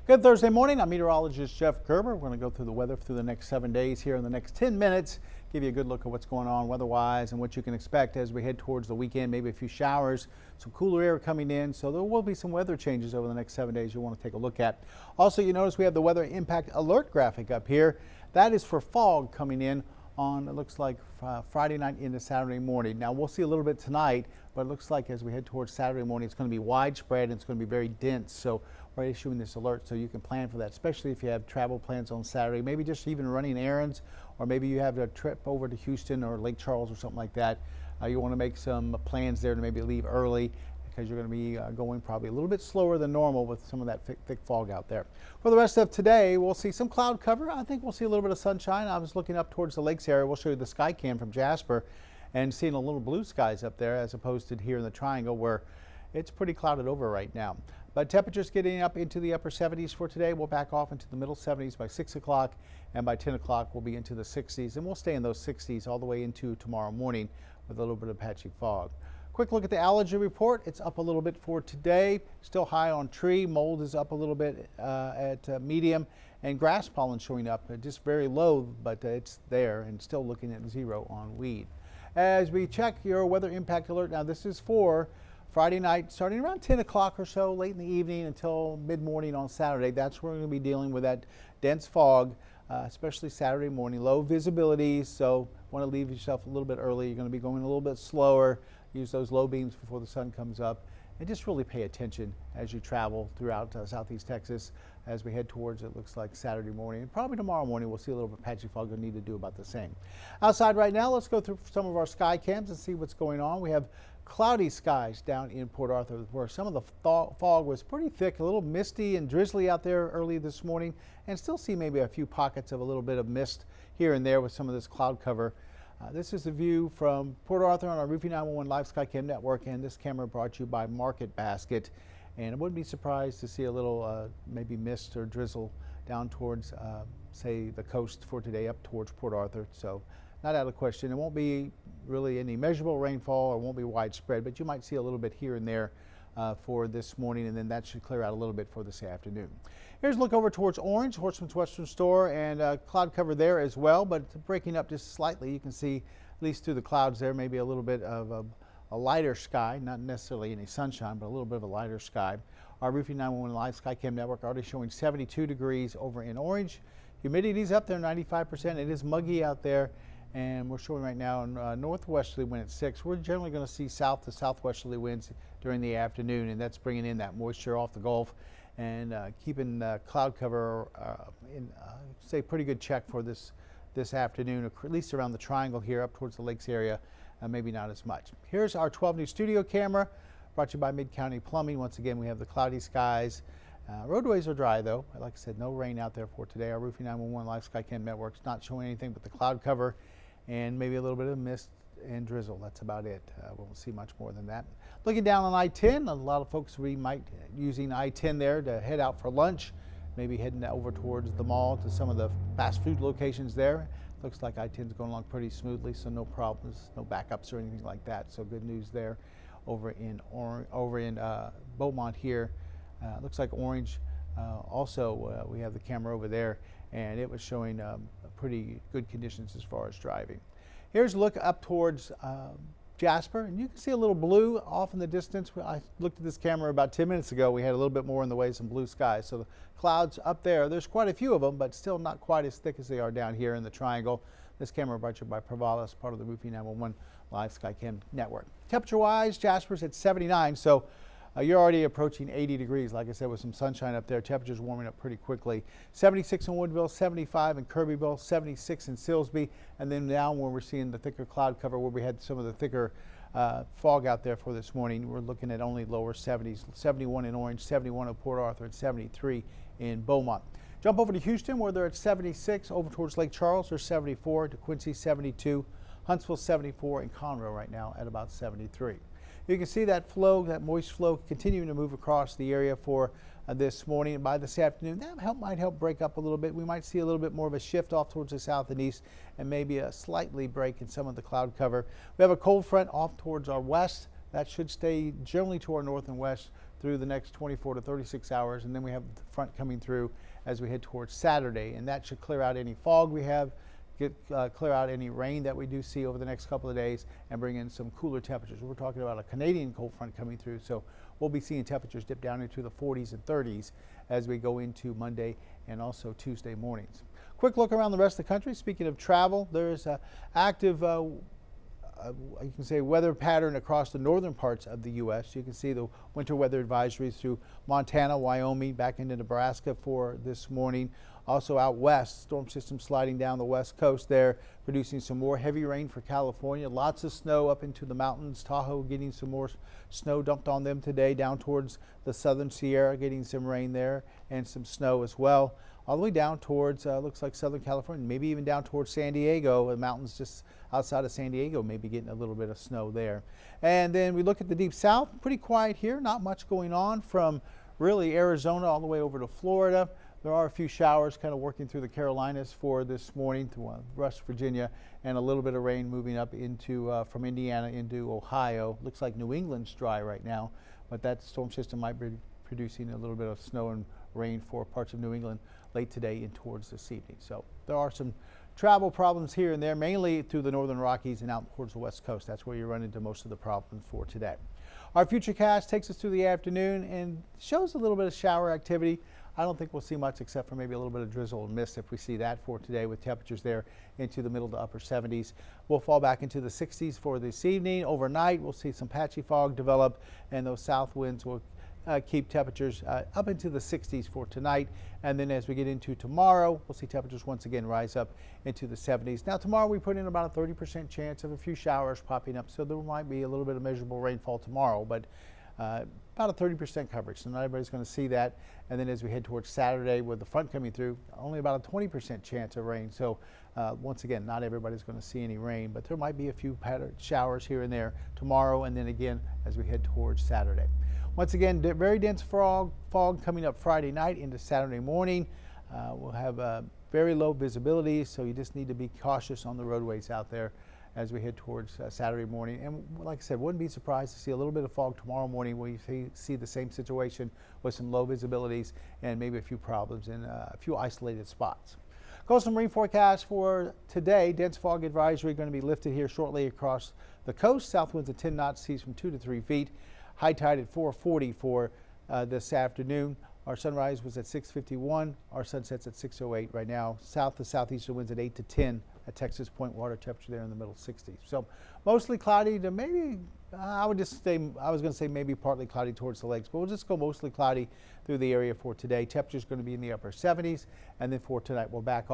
Good Thursday morning. I'm meteorologist Jeff Gerber. We're going to go through the weather through the next 7 days here in the next 10 minutes. Give you a good look at what's going on weather-wise and what you can expect as we head towards the weekend. Maybe a few showers, some cooler air coming in. So there will be some weather changes over the next 7 days you'll want to take a look at. Also, you notice we have the weather impact alert graphic up here. That is for fog coming in on, it looks like Friday night into Saturday morning. Now we'll see a little bit tonight, but it looks like as we head towards Saturday morning, it's going to be widespread and it's going to be very dense. So we're issuing this alert so you can plan for that, especially if you have travel plans on Saturday, maybe just even running errands, or maybe you have a trip over to Houston or Lake Charles or something like that. You want to make some plans there to maybe leave early, because you're going to be going probably a little bit slower than normal with some of that thick fog out there. For the rest of today, we'll see some cloud cover. I think we'll see a little bit of sunshine. I was looking up towards the lakes area. We'll show you the sky cam from Jasper and seeing a little blue skies up there as opposed to here in the triangle where it's pretty clouded over right now. But temperatures getting up into the upper 70s for today. We'll back off into the middle 70s by 6 o'clock, and by 10 o'clock we'll be into the 60s, and we'll stay in those 60s all the way into tomorrow morning with a little bit of patchy fog. Quick look at the allergy report. It's up a little bit for today. Still high on tree. Mold is up a little bit at medium, and grass pollen showing up just very low, but it's there, and still looking at 0 on weed. As we check your weather impact alert, now this is for Friday night, starting around 10 o'clock or so, late in the evening until mid-morning on Saturday. That's where we're going to be dealing with that dense fog, especially Saturday morning. Low visibility, so want to leave yourself a little bit early. You're going to be going a little bit slower. Use those low beams before the sun comes up, and just really pay attention as you travel throughout southeast Texas as we head towards, it looks like, Saturday morning. And probably tomorrow morning we'll see a little bit of patchy fog. We'll need to do about the same. Outside right now, let's go through some of our sky cams and see what's going on. We have cloudy skies down in Port Arthur where some of the fog was pretty thick, a little misty and drizzly out there early this morning, and still see maybe a few pockets of a little bit of mist here and there with some of this cloud cover. This is a view from Port Arthur on our Roofing 911 Live Skycam network, and this camera brought to you by Market Basket. And I wouldn't be surprised to see a little maybe mist or drizzle down towards, say, the coast for today up towards Port Arthur. So not out of question. It won't be really any measurable rainfall, or won't be widespread, but you might see a little bit here and there for this morning, and then that should clear out a little bit for this afternoon. Here's a look over towards Orange, Horseman's Western Store, and cloud cover there as well, but breaking up just slightly. You can see, at least through the clouds there, maybe a little bit of a lighter sky, not necessarily any sunshine, but a little bit of a lighter sky. Our Roofing 911 Live Skycam network already showing 72 degrees over in Orange. Humidity's up there, 95%. It is muggy out there, and we're showing right now northwesterly wind at 6. We're generally going to see south to southwesterly winds during the afternoon, and that's bringing in that moisture off the Gulf and keeping cloud cover in, say, pretty good check for this afternoon, at least around the triangle here up towards the lakes area, maybe not as much. Here's our 12 News studio camera brought to you by Mid-County Plumbing. Once again, we have the cloudy skies. Roadways are dry though. Like I said, no rain out there for today. Our Roofing 911 Live Skycam network's not showing anything but the cloud cover and maybe a little bit of mist and drizzle. That's about it. We won't see much more than that. Looking down on I-10, a lot of folks might using I-10 there to head out for lunch, maybe heading over towards the mall to some of the fast food locations there. Looks like I-10 is going along pretty smoothly, so no problems, no backups or anything like that. So good news there. Over in Beaumont here, looks like Orange. Also, we have the camera over there, and it was showing pretty good conditions as far as driving. Here's a look up towards Jasper, and you can see a little blue off in the distance. I looked at this camera about 10 minutes ago. We had a little bit more in the way of some blue skies. So the clouds up there, there's quite a few of them, but still not quite as thick as they are down here in the triangle. This camera brought to you by Provalis, part of the Roofing 911 Live Skycam network. Temperature-wise, Jasper's at 79, so you're already approaching 80 degrees, like I said, with some sunshine up there. Temperatures warming up pretty quickly. 76 in Woodville, 75 in Kirbyville, 76 in Silsbee, and then now when we're seeing the thicker cloud cover where we had some of the thicker fog out there for this morning, we're looking at only lower 70s, 71 in Orange, 71 in Port Arthur, and 73 in Beaumont. Jump over to Houston where they're at 76, over towards Lake Charles, they're 74, DeQuincy 72, Huntsville 74, and Conroe right now at about 73. You can see that flow, that moist flow, continuing to move across the area for this morning and by this afternoon. That might help break up a little bit. We might see a little bit more of a shift off towards the south and east, and maybe a slightly break in some of the cloud cover. We have a cold front off towards our west. That should stay generally to our north and west through the next 24 to 36 hours, and then we have the front coming through as we head towards Saturday, and that should clear out any fog we have, clear out any rain that we do see over the next couple of days, and bring in some cooler temperatures. We're talking about a Canadian cold front coming through, so we'll be seeing temperatures dip down into the 40s and 30s as we go into Monday and also Tuesday mornings. Quick look around the rest of the country. Speaking of travel, there's an active you can say weather pattern across the northern parts of the U.S. You can see the winter weather advisories through Montana, Wyoming, back into Nebraska for this morning. Also out west, storm system sliding down the west coast there, producing some more heavy rain for California. Lots of snow up into the mountains. Tahoe getting some more snow dumped on them today, down towards the southern Sierra, getting some rain there and some snow as well. All the way down towards, looks like Southern California, maybe even down towards San Diego. The mountains just outside of San Diego, maybe getting a little bit of snow there. And then we look at the deep south, pretty quiet here, not much going on from really Arizona all the way over to Florida. There are a few showers kind of working through the Carolinas for this morning to West Virginia, and a little bit of rain moving up into from Indiana into Ohio. Looks like New England's dry right now, but that storm system might be producing a little bit of snow and rain for parts of New England late today and towards this evening. So there are some travel problems here and there, mainly through the northern Rockies and out towards the west coast. That's where you run into most of the problems for today. Our futurecast takes us through the afternoon and shows a little bit of shower activity. I don't think we'll see much except for maybe a little bit of drizzle and mist if we see that for today, with temperatures there into the middle to upper 70s. We'll fall back into the 60s for this evening. Overnight, we'll see some patchy fog develop, and those south winds will keep temperatures up into the 60s for tonight. And then as we get into tomorrow, we'll see temperatures once again rise up into the 70s. Now tomorrow we put in about a 30% chance of a few showers popping up, so there might be a little bit of measurable rainfall tomorrow, but about a 30% coverage, so not everybody's going to see that. And then as we head towards Saturday with the front coming through, only about a 20% chance of rain. So once again, not everybody's going to see any rain, but there might be a few showers here and there tomorrow, and then again as we head towards Saturday. Once again, very dense fog coming up Friday night into Saturday morning. We'll have very low visibility, so you just need to be cautious on the roadways out there as we head towards Saturday morning. And like I said, wouldn't be surprised to see a little bit of fog tomorrow morning where you see the same situation with some low visibilities and maybe a few problems in a few isolated spots. Coastal Marine forecast for today. Dense fog advisory going to be lifted here shortly across the coast. South winds at 10 knots, seas from 2 to 3 feet. High tide at 4:40 for this afternoon. Our sunrise was at 6:51. Our sunset's at 6:08 right now. South to southeastern winds at 8 to 10 at Texas Point. Water temperature there in the middle 60s. So mostly cloudy to maybe, I was going to say maybe partly cloudy towards the lakes, but we'll just go mostly cloudy through the area for today. Temperature's going to be in the upper 70s, and then for tonight we'll back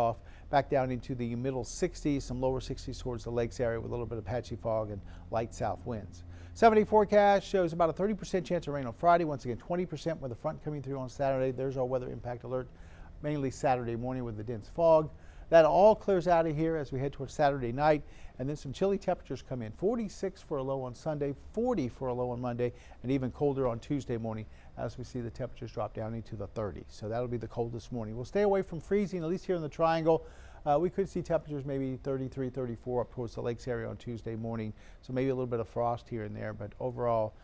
down into the middle 60s, some lower 60s towards the lakes area with a little bit of patchy fog and light south winds. 7-day forecast shows about a 30% chance of rain on Friday. Once again, 20% with the front coming through on Saturday. There's our weather impact alert, mainly Saturday morning with the dense fog. That all clears out of here as we head towards Saturday night, and then some chilly temperatures come in. 46 for a low on Sunday, 40 for a low on Monday, and even colder on Tuesday morning as we see the temperatures drop down into the 30s. So that'll be the coldest morning. We'll stay away from freezing, at least here in the Triangle. We could see temperatures maybe 33, 34 up towards the lakes area on Tuesday morning. So maybe a little bit of frost here and there, but overall,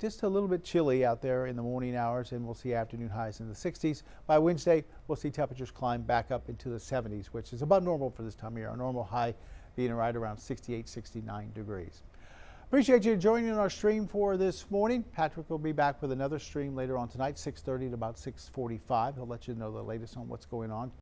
just a little bit chilly out there in the morning hours, and we'll see afternoon highs in the 60s. By Wednesday, we'll see temperatures climb back up into the 70s, which is about normal for this time of year. Our normal high being right around 68, 69 degrees. Appreciate you joining our stream for this morning. Patrick will be back with another stream later on tonight, 6:30 to about 6:45. He'll let you know the latest on what's going on.